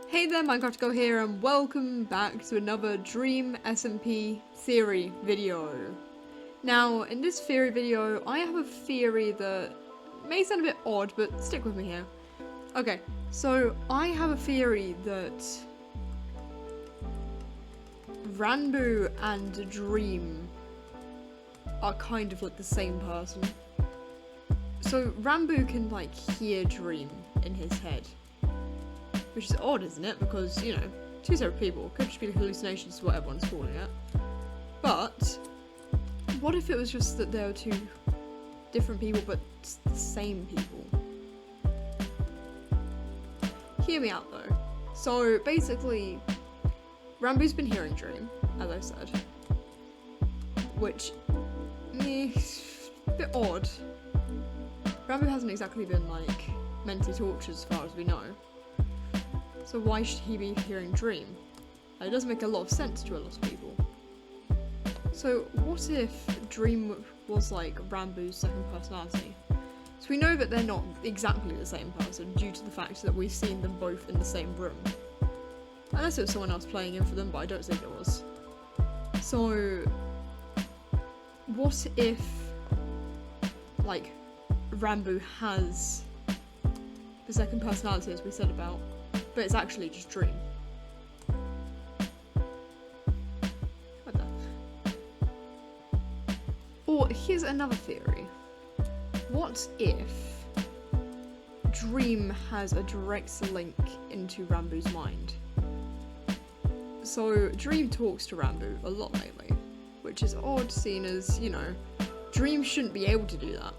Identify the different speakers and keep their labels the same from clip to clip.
Speaker 1: Hey there, Minecraft Go here, and welcome back to another Dream SMP theory video. Now, in this theory video, I have a theory that may sound a bit odd, but stick with me here. Okay, so I have a theory that Ranboo and Dream are kind of like the same person. So Ranboo can like hear Dream in his head. Which is odd, isn't it? Because, you know, two separate people. Could just be hallucinations to what everyone's calling it. But, what if it was just that there were two different people, but the same people? Hear me out, though. So, basically, Ranboo's been hearing Dream, as I said. Which, a bit odd. Ranboo hasn't exactly been, like, mentally tortured as far as we know. So why should he be hearing Dream? It doesn't make a lot of sense to a lot of people. So what if Dream was like Ranboo's second personality? So we know that they're not exactly the same person due to the fact that we've seen them both in the same room. Unless it was someone else playing in for them, but I don't think it was. So what if like Ranboo has the second personality as we said about, but it's actually just Dream? What the? Or here's another theory. What if Dream has a direct link into Ranboo's mind? So Dream talks to Ranboo a lot lately, which is odd seeing as, you know, Dream shouldn't be able to do that.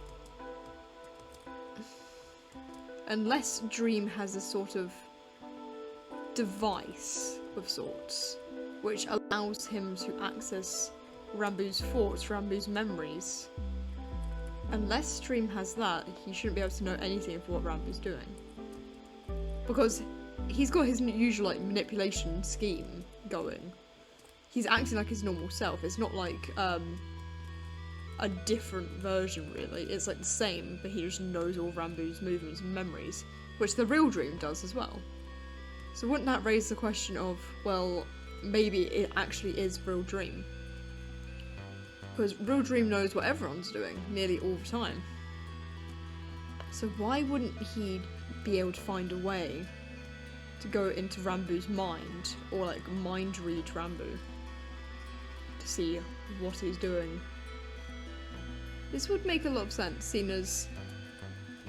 Speaker 1: Unless Dream has a sort of device of sorts, which allows him to access Ranboo's thoughts, Ranboo's memories. Unless Dream has that, he shouldn't be able to know anything of what Ranboo's doing. Because he's got his usual like manipulation scheme going. He's acting like his normal self. It's not like a different version really. It's like the same, but he just knows all Ranboo's movements and memories, which the real Dream does as well. So wouldn't that raise the question of, well, maybe it actually is real Dream? Because real Dream knows what everyone's doing, nearly all the time. So why wouldn't he be able to find a way to go into Ranboo's mind, or like mind read Ranboo, to see what he's doing? This would make a lot of sense, seeing as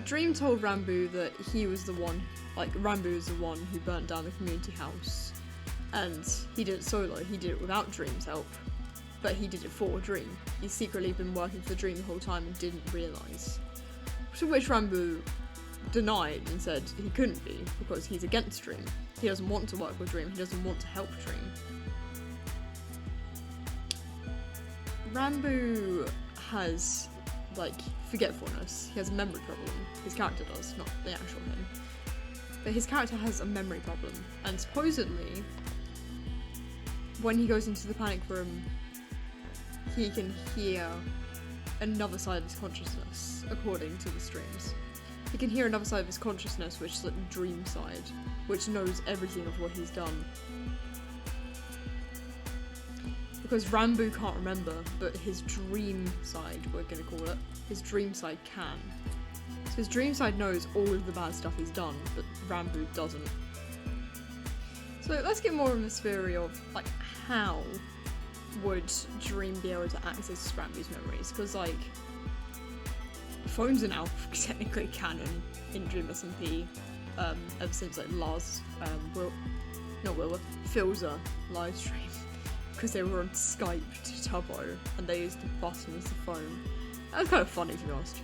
Speaker 1: Dream told Ranboo that he was the one, like Ranboo was the one who burnt down the community house, and he did it solo. He did it without Dream's help, but he did it for Dream. He's secretly been working for Dream the whole time and didn't realise. To which Ranboo denied and said he couldn't be because he's against Dream. He doesn't want to work with Dream. He doesn't want to help Dream. Ranboo has like forgetfulness. He has a memory problem. His character does, not the actual him. But his character has a memory problem, and supposedly when he goes into the panic room, he can hear another side of his consciousness, according to the streams. He can hear another side of his consciousness, which is like the Dream side, which knows everything of what he's done. Because Ranboo can't remember, but his Dream side, we're gonna call it, his Dream side can. So his Dream side knows all of the bad stuff he's done, but Ranboo doesn't. So let's get more of this theory of, like, how would Dream be able to access Ranboo's memories? Because, like, phones are now technically canon in Dream SMP, ever since, like, Phil's live stream. Because they were on Skype to Tubbo, and they used the button as the phone. That was kind of funny, to be honest.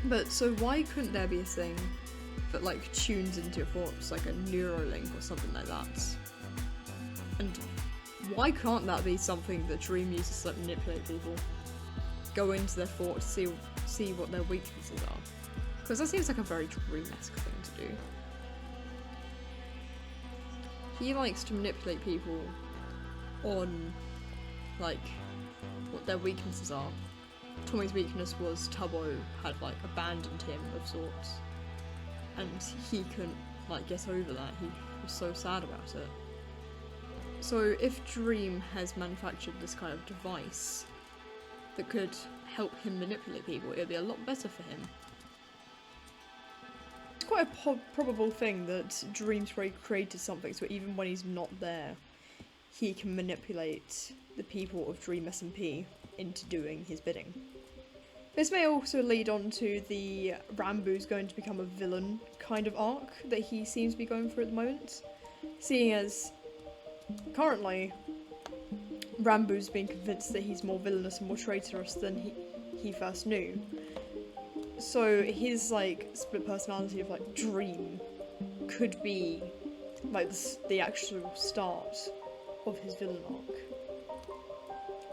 Speaker 1: But, so why couldn't there be a thing that, like, tunes into your thoughts, like a Neuralink or something like that? And why can't that be something that Dream uses to, like, manipulate people? Go into their thoughts, see what their weaknesses are. Because that seems like a very Dream-esque thing to do. He likes to manipulate people on, like, what their weaknesses are. Tommy's weakness was Tubbo had, like, abandoned him of sorts, and he couldn't, like, get over that. was so sad about it. So if Dream has manufactured this kind of device that could help him manipulate people, it would be a lot better for him. It's quite a probable thing that Dream's created something so even when he's not there, he can manipulate the people of Dream SMP into doing his bidding. This may also lead on to the Ranboo's going to become a villain kind of arc that he seems to be going through at the moment, seeing as currently Ranboo's been convinced that he's more villainous and more traitorous than he first knew. So his like split personality of like Dream could be like the actual start of his villain arc.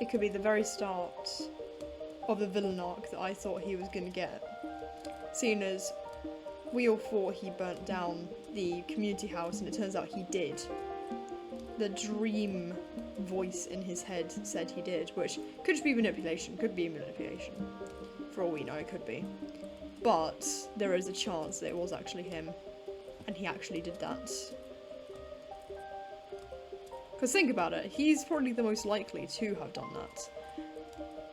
Speaker 1: It could be the very start of the villain arc that I thought he was going to get, seeing as we all thought he burnt down the community house and it turns out he did. The Dream voice in his head said he did, which could just be manipulation, for all we know it could be. But there is a chance that it was actually him and he actually did that. Because think about it, he's probably the most likely to have done that.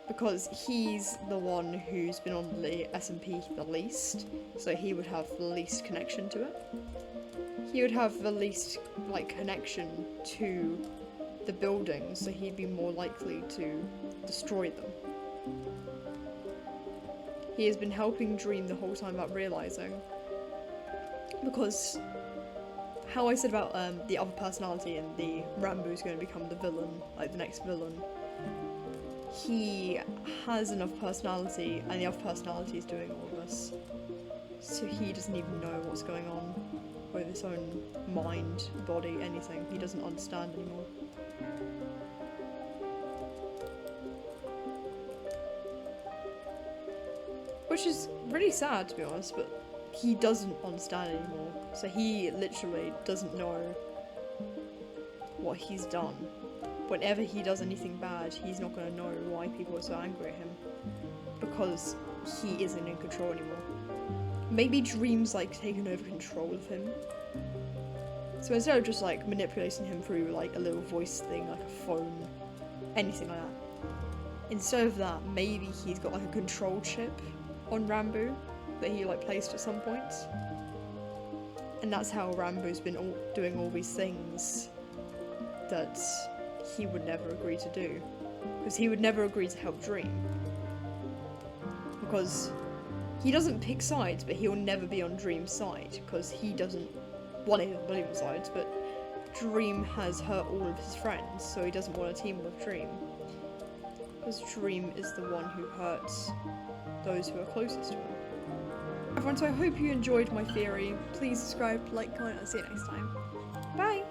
Speaker 1: Because he's the one who's been on the SMP the least, so he would have the least connection to it. He would have the least, like, connection to the buildings, so he'd be more likely to destroy them. He has been helping Dream the whole time without realising. Because how I said about the other personality and the Ranboo's going to become the villain, like the next villain, he has enough personality, and the other personality is doing all of this. So he doesn't even know what's going on with his own mind, body, anything. He doesn't understand anymore. Which is really sad, to be honest, but he doesn't understand anymore. So he literally doesn't know what he's done. Whenever he does anything bad, he's not going to know why people are so angry at him. Because he isn't in control anymore. Maybe Dream's like taken over control of him. So instead of just like manipulating him through like a little voice thing, like a phone, anything like that. Instead of that, maybe he's got like a control chip on Ranboo that he like placed at some point. And that's how Ranboo's been doing all these things that he would never agree to do, because he would never agree to help Dream, because he doesn't pick sides, but he'll never be on Dream's side, because he doesn't want to believe in sides, but Dream has hurt all of his friends, so he doesn't want to team with Dream, because Dream is the one who hurts those who are closest to him. Everyone, so I hope you enjoyed my theory. Please subscribe, like, comment, and see you next time. Bye!